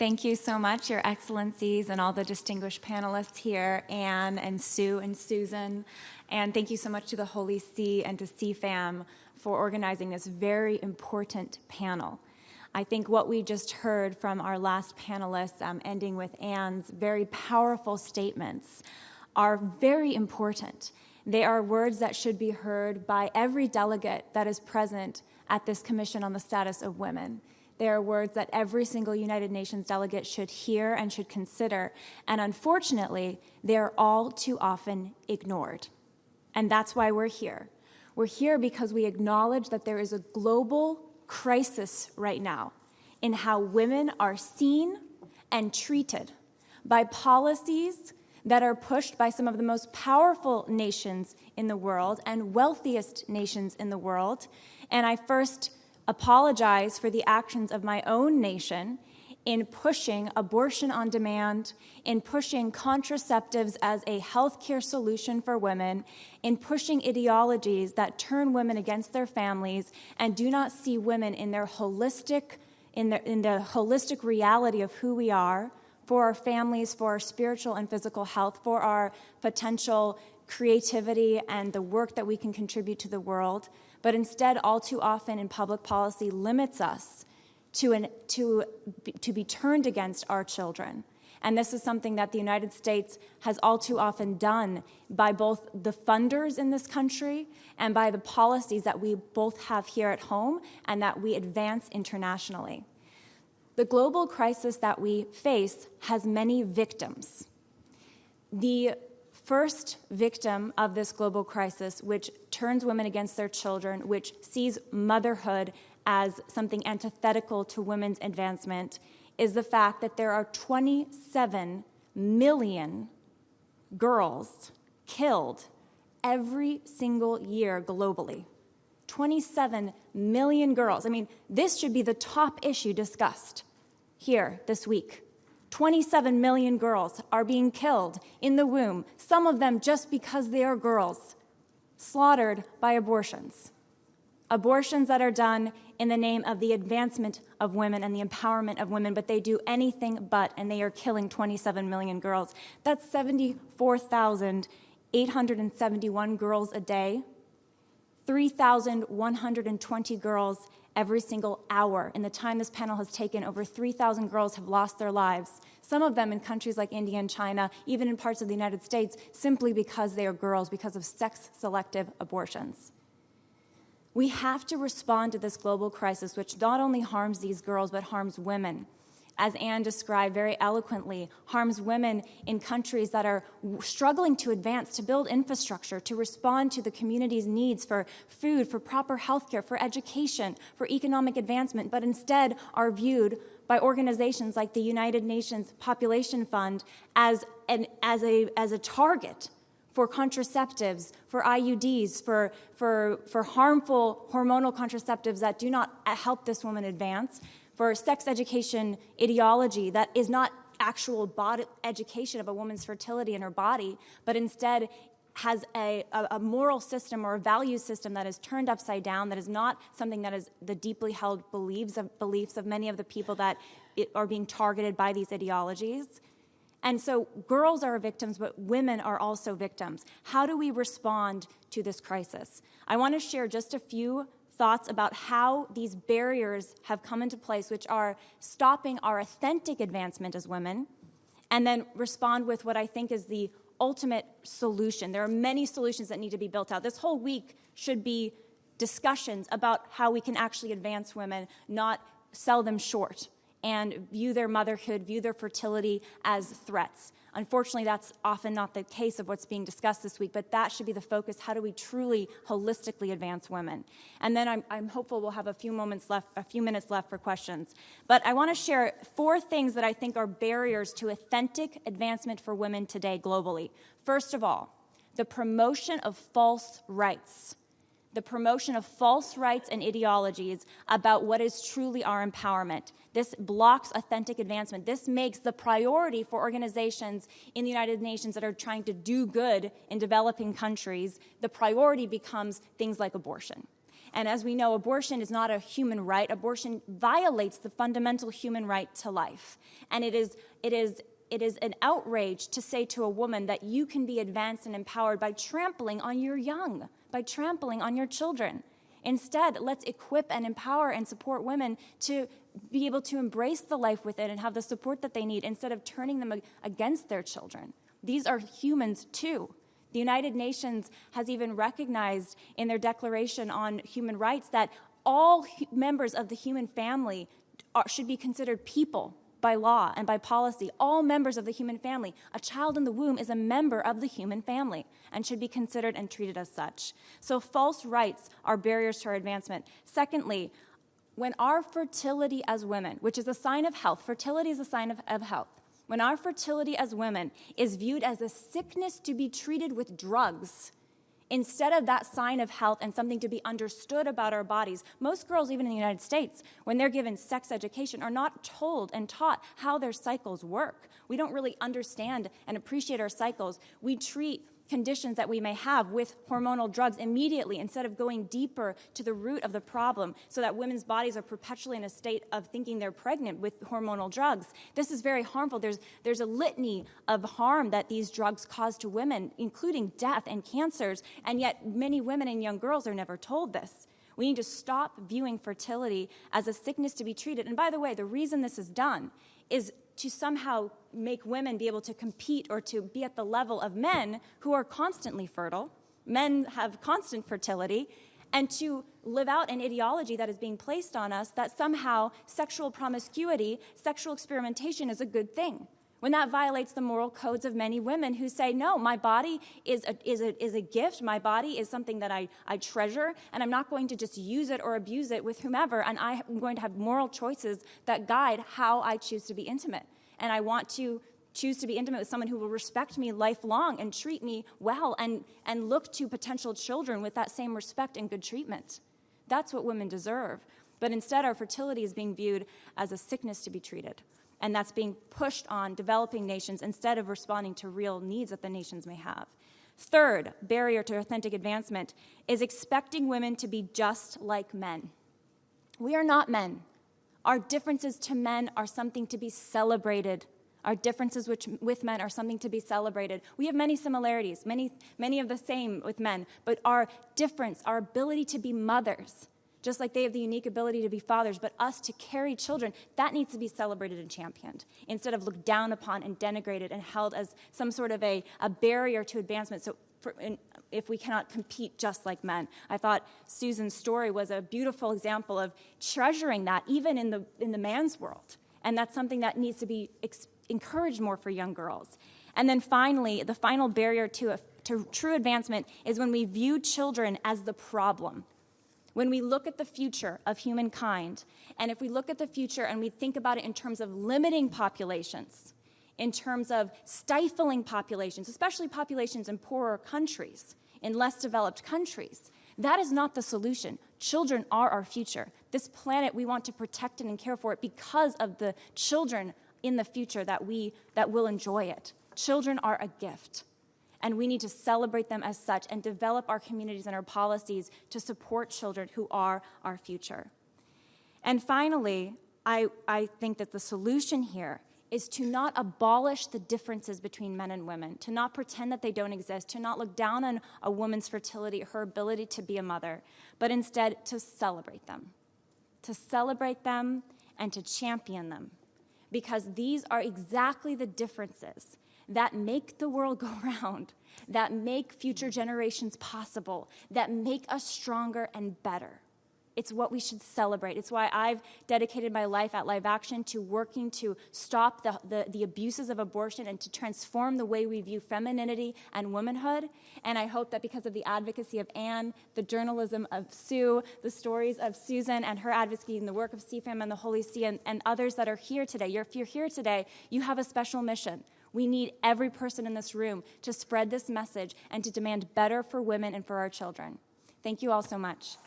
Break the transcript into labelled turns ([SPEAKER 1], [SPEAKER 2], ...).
[SPEAKER 1] Thank you so much, Your Excellencies, and all the distinguished panelists here, Anne and Sue and Susan. And thank you so much to the Holy See and to CFAM for organizing this very important panel. I think what we just heard from our last panelists, ending with Anne's very powerful statements, are very important. They are words that should be heard by every delegate that is present at this Commission on the Status of Women. They are words that every single United Nations delegate should hear and should consider. And unfortunately, they are all too often ignored. And that's why we're here. We're here because we acknowledge that there is a global crisis right now in how women are seen and treated by policies that are pushed by some of the most powerful nations in the world and wealthiest nations in the world. And I first apologize for the actions of my own nation in pushing abortion on demand, in pushing contraceptives as a healthcare solution for women, in pushing ideologies that turn women against their families and do not see women in their holistic, in the holistic reality of who we are, for our families, for our spiritual and physical health, for our potential creativity and the work that we can contribute to the world, but instead, all too often in public policy, limits us to be turned against our children. And this is something that the United States has all too often done by both the funders in this country and by the policies that we both have here at home and that we advance internationally. The global crisis that we face has many victims. The first victim of this global crisis, which turns women against their children, which sees motherhood as something antithetical to women's advancement, is the fact that there are 27 million girls killed every single year globally. 27 million girls. I mean, this should be the top issue discussed here this week. 27 million girls are being killed in the womb, some of them just because they are girls, slaughtered by abortions. Abortions that are done in the name of the advancement of women and the empowerment of women, but they do anything but, and they are killing 27 million girls. That's 74,871 girls a day, 3,120 girls every single hour. In the time this panel has taken, over 3,000 girls have lost their lives, some of them in countries like India and China, even in parts of the United States, simply because they are girls, because of sex-selective abortions. We have to respond to this global crisis, which not only harms these girls, but harms women. As Anne described very eloquently, harms women in countries that are struggling to advance, to build infrastructure, to respond to the community's needs for food, for proper health care, for education, for economic advancement, but instead are viewed by organizations like the United Nations Population Fund as a target for contraceptives, for IUDs, for harmful hormonal contraceptives that do not help this woman advance, for sex education ideology that is not actual body education of a woman's fertility in her body, but instead has a moral system or a value system that is turned upside down, that is not something that is the deeply held beliefs of many of the people that are being targeted by these ideologies. And so girls are victims, but women are also victims. How do we respond to this crisis? I want to share just a few thoughts about how these barriers have come into place, which are stopping our authentic advancement as women, and then respond with what I think is the ultimate solution. There are many solutions that need to be built out. This whole week should be discussions about how we can actually advance women, not sell them short and view their motherhood, view their fertility as threats. Unfortunately, that's often not the case of what's being discussed this week, but that should be the focus. How do we truly, holistically advance women? And then I'm hopeful we'll have a few minutes left for questions. But I want to share 4 things that I think are barriers to authentic advancement for women today globally. First of all, the promotion of false rights. The promotion of false rights and ideologies about what is truly our empowerment. This blocks authentic advancement. This makes the priority for organizations in the United Nations that are trying to do good in developing countries, the priority becomes things like abortion. And as we know, abortion is not a human right. Abortion violates the fundamental human right to life. And it is an outrage to say to a woman that you can be advanced and empowered by trampling on your young, by trampling on your children. Instead, let's equip and empower and support women to be able to embrace the life within and have the support that they need instead of turning them against their children. These are humans too. The United Nations has even recognized in their Declaration on Human Rights that all members of the human family should be considered people by law and by policy. All members of the human family. A child in the womb is a member of the human family and should be considered and treated as such. So false rights are barriers to our advancement. Secondly, when our fertility as women, which is a sign of health, fertility is a sign of health. When our fertility as women is viewed as a sickness to be treated with drugs, instead of that sign of health and something to be understood about our bodies, most girls, even in the United States, when they're given sex education, are not told and taught how their cycles work. We don't really understand and appreciate our cycles. We treat conditions that we may have with hormonal drugs immediately instead of going deeper to the root of the problem so that women's bodies are perpetually in a state of thinking they're pregnant with hormonal drugs. This is very harmful. There's a litany of harm that these drugs cause to women, including death and cancers, and yet many women and young girls are never told this. We need to stop viewing fertility as a sickness to be treated. And by the way, the reason this is done is to somehow make women be able to compete or to be at the level of men who are constantly fertile. Men have constant fertility, and to live out an ideology that is being placed on us that somehow sexual promiscuity, sexual experimentation is a good thing, when that violates the moral codes of many women who say, no, my body is a gift, my body is something that I treasure, and I'm not going to just use it or abuse it with whomever, and I'm going to have moral choices that guide how I choose to be intimate. And I want to choose to be intimate with someone who will respect me lifelong and treat me well and look to potential children with that same respect and good treatment. That's what women deserve. But instead, our fertility is being viewed as a sickness to be treated. And that's being pushed on developing nations instead of responding to real needs that the nations may have. Third barrier to authentic advancement is expecting women to be just like men. We are not men. Our differences to men are something to be celebrated. Our differences with men are something to be celebrated. We have many similarities, many of the same with men, but our difference, our ability to be mothers, just like they have the unique ability to be fathers, but us to carry children, that needs to be celebrated and championed instead of looked down upon and denigrated and held as some sort of a barrier to advancement. So if we cannot compete just like men. I thought Susan's story was a beautiful example of treasuring that even in the man's world. And that's something that needs to be encouraged more for young girls. And then finally, the final barrier to true advancement is when we view children as the problem. When we look at the future of humankind, and if we look at the future and we think about it in terms of limiting populations, in terms of stifling populations, especially populations in poorer countries, in less developed countries, that is not the solution. Children are our future. This planet, we want to protect it and care for it because of the children in the future that will enjoy it. Children are a gift, and we need to celebrate them as such and develop our communities and our policies to support children who are our future. And finally, I think that the solution here is to not abolish the differences between men and women, to not pretend that they don't exist, to not look down on a woman's fertility, her ability to be a mother, but instead to celebrate them and to champion them, because these are exactly the differences that make the world go round, that make future generations possible, that make us stronger and better. It's what we should celebrate. It's why I've dedicated my life at Live Action to working to stop the abuses of abortion and to transform the way we view femininity and womanhood. And I hope that because of the advocacy of Anne, the journalism of Sue, the stories of Susan and her advocacy and the work of CFAM and the Holy See and others that are here today, if you're here today, you have a special mission. We need every person in this room to spread this message and to demand better for women and for our children. Thank you all so much.